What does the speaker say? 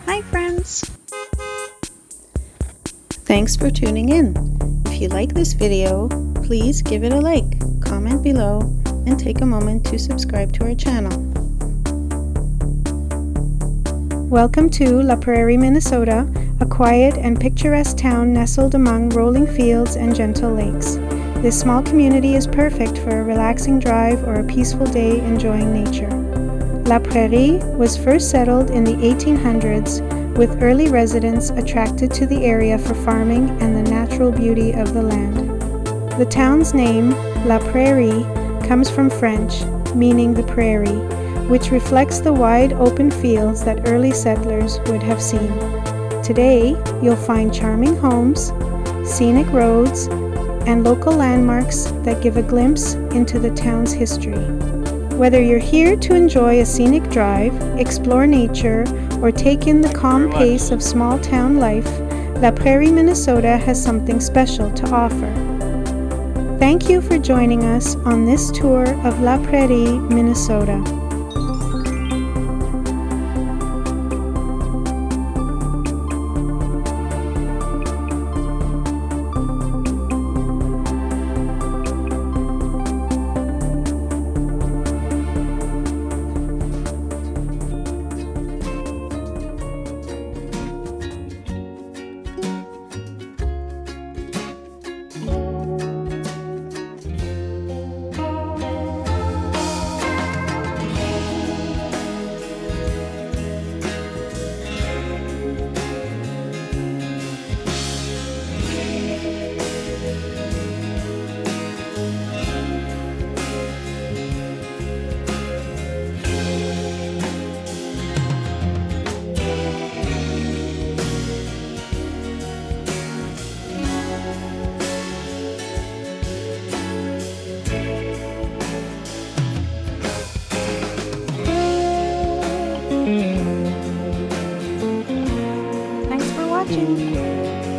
Hi friends! Thanks for tuning in. If you like this video, please give it a like, comment below, and take a moment to subscribe to our channel. Welcome to Prairie, Minnesota, a quiet and picturesque town nestled among rolling fields and gentle lakes. This small community is perfect for a relaxing drive or a peaceful day enjoying nature. Prairie was first settled in the 1800s, with early residents attracted to the area for farming and the natural beauty of the land. The town's name, La Prairie, comes from French, meaning the prairie, which reflects the wide open fields that early settlers would have seen. Today, you'll find charming homes, scenic roads, and local landmarks that give a glimpse into the town's history. Whether you're here to enjoy a scenic drive, explore nature, or take in the calm pace of small town life, La Prairie, Minnesota has something special to offer. Thank you for joining us on this tour of La Prairie, Minnesota. Thanks for watching.